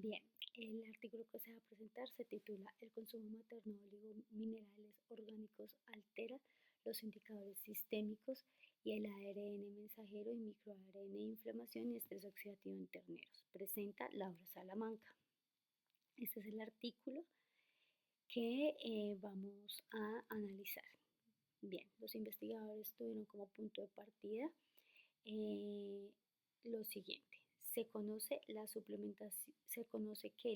Bien, el artículo que se va a presentar se titula El consumo materno de oligominerales orgánicos altera los indicadores sistémicos y el ARN mensajero y microARN de inflamación y estrés oxidativo en terneros. Presenta Laura Salamanca. Este es el artículo que vamos a analizar. Bien, los investigadores tuvieron como punto de partida eh, lo siguiente. Se conoce que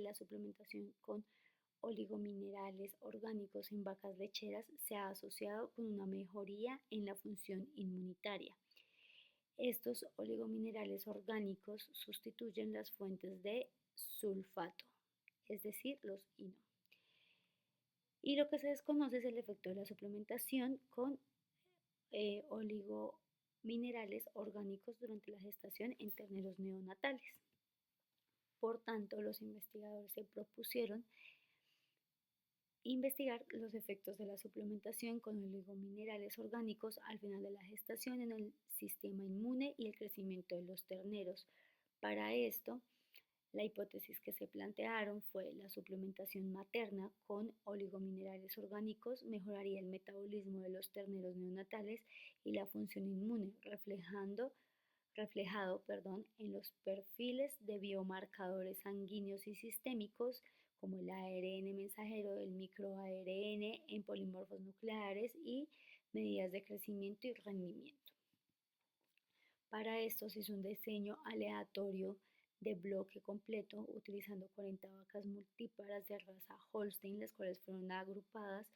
la suplementación con oligominerales orgánicos en vacas lecheras se ha asociado con una mejoría en la función inmunitaria. Estos oligominerales orgánicos sustituyen las fuentes de sulfato, es decir, los INO. Y lo que se desconoce es el efecto de la suplementación con oligominerales orgánicos durante la gestación en terneros neonatales. Por tanto, los investigadores se propusieron investigar los efectos de la suplementación con oligominerales orgánicos al final de la gestación en el sistema inmune y el crecimiento de los terneros. Para esto, la hipótesis que se plantearon fue la suplementación materna con oligominerales orgánicos mejoraría el metabolismo de los terneros neonatales y la función inmune, reflejado en los perfiles de biomarcadores sanguíneos y sistémicos como el ARN mensajero, el microARN en polimorfos nucleares y medidas de crecimiento y rendimiento. Para esto se hizo un diseño aleatorio de bloque completo utilizando 40 vacas multíparas de raza Holstein, las cuales fueron agrupadas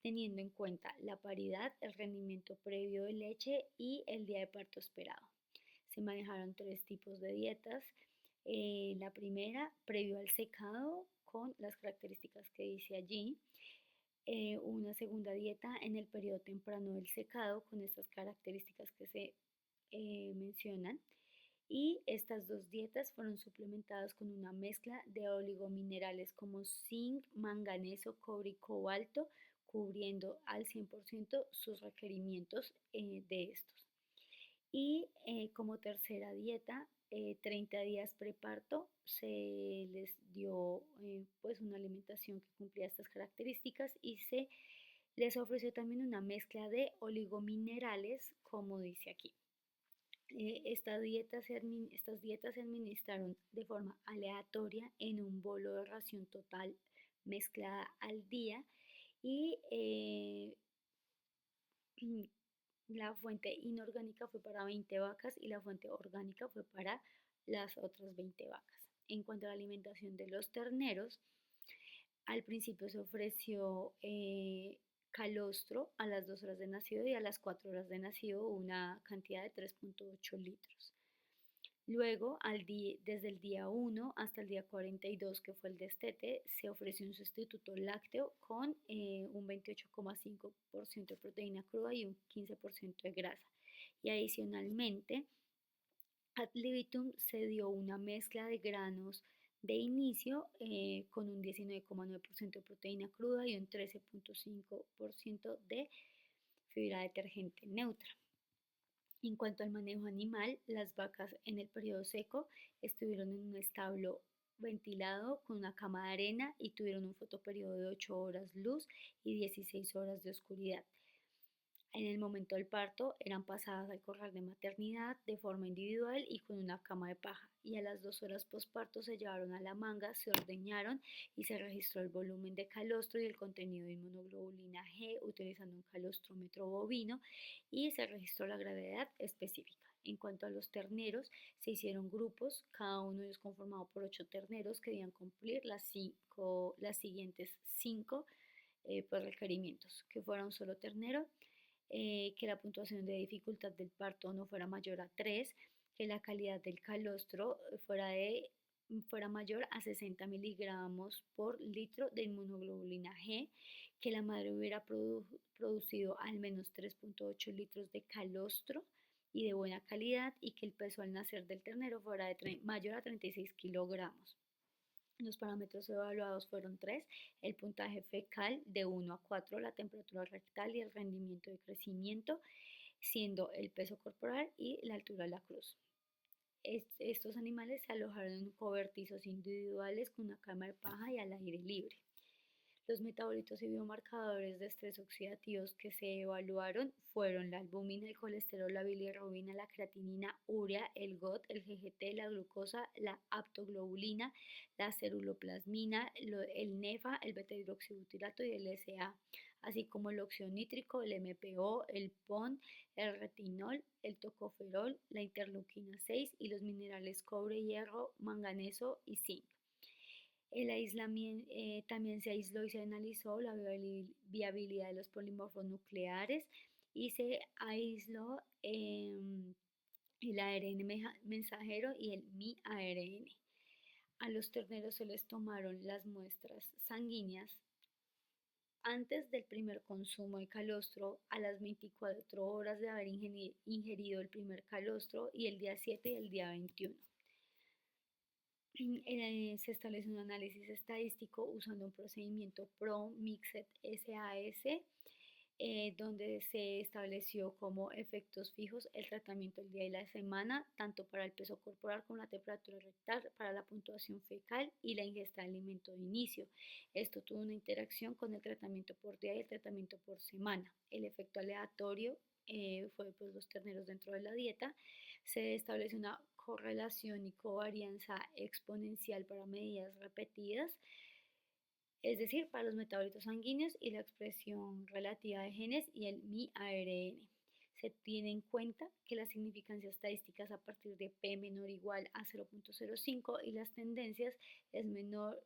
teniendo en cuenta la paridad, el rendimiento previo de leche y el día de parto esperado. Se manejaron 3 tipos de dietas. La primera, previo al secado, con las características que dice allí. Una segunda dieta en el periodo temprano del secado, con estas características que se mencionan. Y estas 2 dietas fueron suplementadas con una mezcla de oligominerales como zinc, manganeso, cobre y cobalto, cubriendo al 100% sus requerimientos de estos. Y como tercera dieta, 30 días preparto, se les dio pues una alimentación que cumplía estas características y se les ofreció también una mezcla de oligominerales, como dice aquí. Estas dietas se administraron de forma aleatoria en un bolo de ración total mezclada al día y la fuente inorgánica fue para 20 vacas y la fuente orgánica fue para las otras 20 vacas. En cuanto a la alimentación de los terneros, al principio se ofreció calostro a las 2 horas de nacido y a las 4 horas de nacido una cantidad de 3.8 litros. Luego, desde el día 1 hasta el día 42, que fue el destete, se ofreció un sustituto lácteo con un 28,5% de proteína cruda y un 15% de grasa. Y adicionalmente, ad libitum se dio una mezcla de granos de inicio con un 19,9% de proteína cruda y un 13,5% de fibra detergente neutra. En cuanto al manejo animal, las vacas en el periodo seco estuvieron en un establo ventilado con una cama de arena y tuvieron un fotoperiodo de 8 horas luz y 16 horas de oscuridad. En el momento del parto eran pasadas al corral de maternidad de forma individual y con una cama de paja, y a las 2 horas posparto se llevaron a la manga, se ordeñaron y se registró el volumen de calostro y el contenido de inmunoglobulina G utilizando un calostrómetro bovino y se registró la gravedad específica. En cuanto a los terneros, se hicieron grupos, cada uno de ellos conformado por 8 terneros que debían cumplir las siguientes 5 requerimientos, que fuera un solo ternero, que la puntuación de dificultad del parto no fuera mayor a 3, que la calidad del calostro fuera mayor a 60 miligramos por litro de inmunoglobulina G, que la madre hubiera producido al menos 3.8 litros de calostro y de buena calidad y que el peso al nacer del ternero fuera mayor a 36 kilogramos. Los parámetros evaluados fueron 3, el puntaje fecal de 1 a 4, la temperatura rectal y el rendimiento de crecimiento, siendo el peso corporal y la altura de la cruz. Estos animales se alojaron en cobertizos individuales con una cama de paja y al aire libre. Los metabolitos y biomarcadores de estrés oxidativos que se evaluaron fueron la albúmina, el colesterol, la bilirrubina, la creatinina, urea, el GOT, el GGT, la glucosa, la aptoglobulina, la ceruloplasmina, el NEFA, el beta-hidroxibutirato y el SA, así como el óxido nítrico, el MPO, el PON, el retinol, el tocoferol, la interleuquina 6 y los minerales cobre, hierro, manganeso y zinc. El aislamiento, también se aisló y se analizó la viabilidad de los polimorfos nucleares y se aisló el ARN mensajero y el miARN. A los terneros se les tomaron las muestras sanguíneas antes del primer consumo de calostro, a las 24 horas de haber ingerido el primer calostro y el día 7 y el día 21. Se establece un análisis estadístico usando un procedimiento PRO-Mixed SAS, donde se estableció como efectos fijos el tratamiento del día y la semana, tanto para el peso corporal como la temperatura rectal, para la puntuación fecal y la ingesta de alimento de inicio. Esto tuvo una interacción con el tratamiento por día y el tratamiento por semana. El efecto aleatorio fue pues, los terneros dentro de la dieta. Se establece una correlación y covarianza exponencial para medidas repetidas, es decir, para los metabolitos sanguíneos y la expresión relativa de genes y el miARN. Se tiene en cuenta que las significancias estadísticas a partir de P menor o igual a 0.05 y las tendencias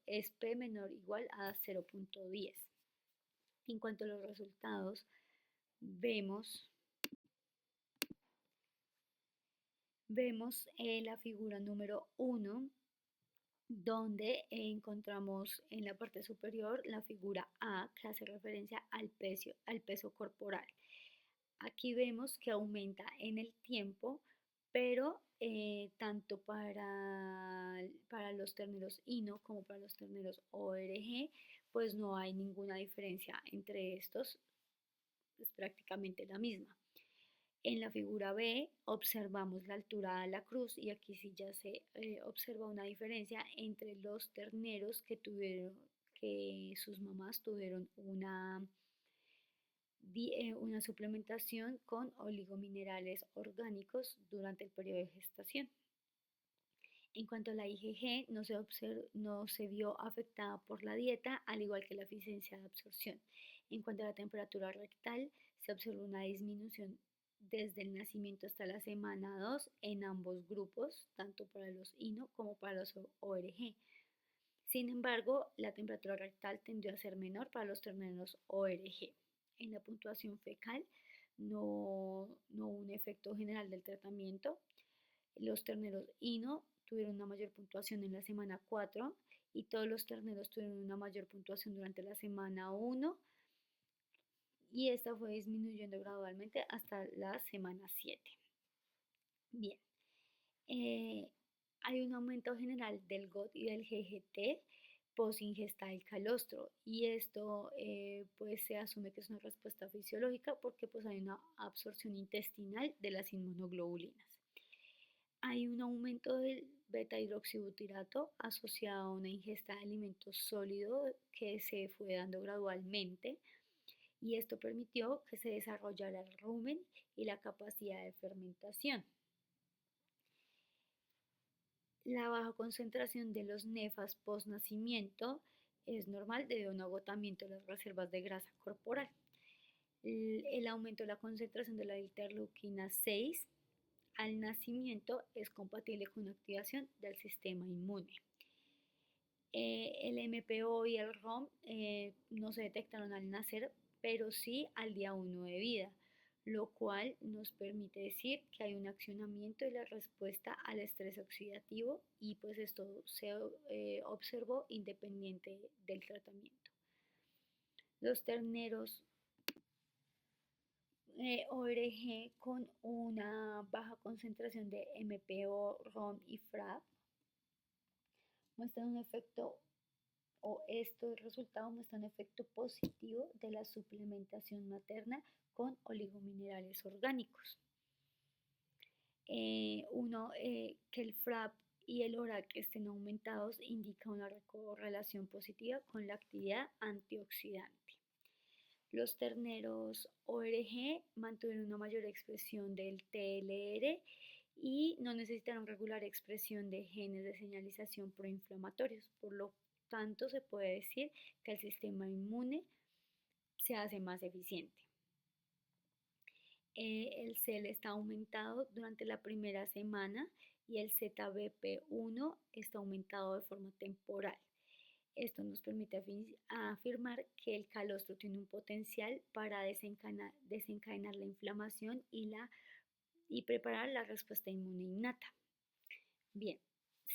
es P menor o igual a 0.10. En cuanto a los resultados, vemos la figura número 1, donde encontramos en la parte superior la figura A, que hace referencia al peso corporal. Aquí vemos que aumenta en el tiempo, pero tanto para los terneros INO como para los terneros ORG, pues no hay ninguna diferencia entre estos, es prácticamente la misma. En la figura B observamos la altura de la cruz y aquí sí ya se observa una diferencia entre los terneros que sus mamás tuvieron una suplementación con oligominerales orgánicos durante el periodo de gestación. En cuanto a la IgG, no se vio afectada por la dieta, al igual que la eficiencia de absorción. En cuanto a la temperatura rectal, se observó una disminución desde el nacimiento hasta la semana 2 en ambos grupos, tanto para los INO como para los ORG. Sin embargo, la temperatura rectal tendió a ser menor para los terneros ORG. En la puntuación fecal no hubo un efecto general del tratamiento. Los terneros INO tuvieron una mayor puntuación en la semana 4 y todos los terneros tuvieron una mayor puntuación durante la semana 1 y esta fue disminuyendo gradualmente hasta la semana 7. Bien, hay un aumento general del GOT y del GGT post ingesta del calostro y esto pues se asume que es una respuesta fisiológica porque pues hay una absorción intestinal de las inmunoglobulinas. Hay un aumento del beta-hidroxibutirato asociado a una ingesta de alimentos sólidos que se fue dando gradualmente y esto permitió que se desarrollara el rumen y la capacidad de fermentación. La baja concentración de los nefas post-nacimiento es normal debido a un agotamiento de las reservas de grasa corporal. El aumento de la concentración de la interleuquina 6 al nacimiento es compatible con una activación del sistema inmune. El MPO y el ROM no se detectaron al nacer, pero sí al día 1 de vida, lo cual nos permite decir que hay un accionamiento de la respuesta al estrés oxidativo y pues esto se observó independiente del tratamiento. Los terneros ORG con una baja concentración de MPO, ROM y FRAP muestran un efecto, o estos resultados muestran un efecto positivo de la suplementación materna con oligominerales orgánicos. Que el FRAP y el ORAC estén aumentados indica una correlación positiva con la actividad antioxidante. Los terneros ORG mantuvieron una mayor expresión del TLR y no necesitaron regular expresión de genes de señalización proinflamatorios. Por lo tanto, se puede decir que el sistema inmune se hace más eficiente. El CEL está aumentado durante la primera semana y el ZBP1 está aumentado de forma temporal. Esto nos permite afirmar que el calostro tiene un potencial para desencadenar la inflamación y preparar la respuesta inmune innata. Bien,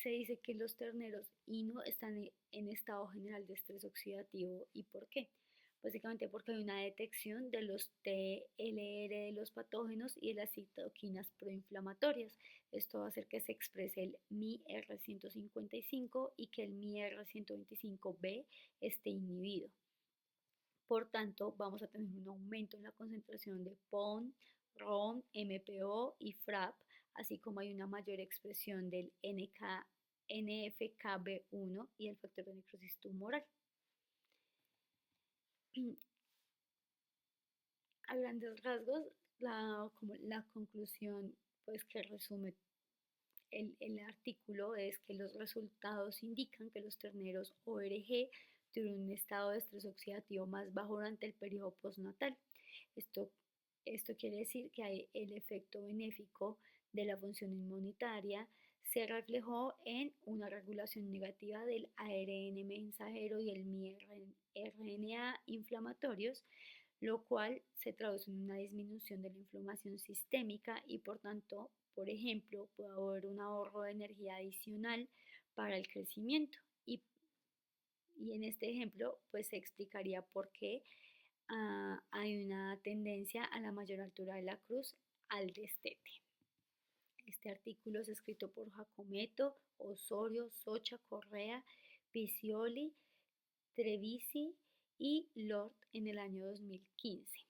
se dice que los terneros INO están en estado general de estrés oxidativo. ¿Y por qué? Básicamente porque hay una detección de los TLR de los patógenos y de las citoquinas proinflamatorias. Esto va a hacer que se exprese el MIR155 y que el MIR125B esté inhibido. Por tanto, vamos a tener un aumento en la concentración de PON, RON, MPO y FRAP, así como hay una mayor expresión del NFKB1 y el factor de necrosis tumoral. A grandes rasgos, la conclusión pues, que resume el artículo es que los resultados indican que los terneros ORG tuvieron un estado de estrés oxidativo más bajo durante el periodo postnatal. Esto, esto quiere decir que el efecto benéfico de la función inmunitaria se reflejó en una regulación negativa del ARN mensajero y el miRNA inflamatorios, lo cual se traduce en una disminución de la inflamación sistémica y por tanto, por ejemplo, puede haber un ahorro de energía adicional para el crecimiento. Y en este ejemplo, pues se explicaría por qué hay una tendencia a la mayor altura de la cruz al destete. Este artículo es escrito por Giacometto, Osorio, Socha, Correa, Piccioli, Trevisi y Lord en el año 2015.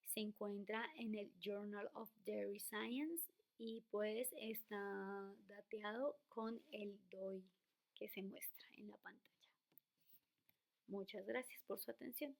Se encuentra en el Journal of Dairy Science y pues está dateado con el DOI que se muestra en la pantalla. Muchas gracias por su atención.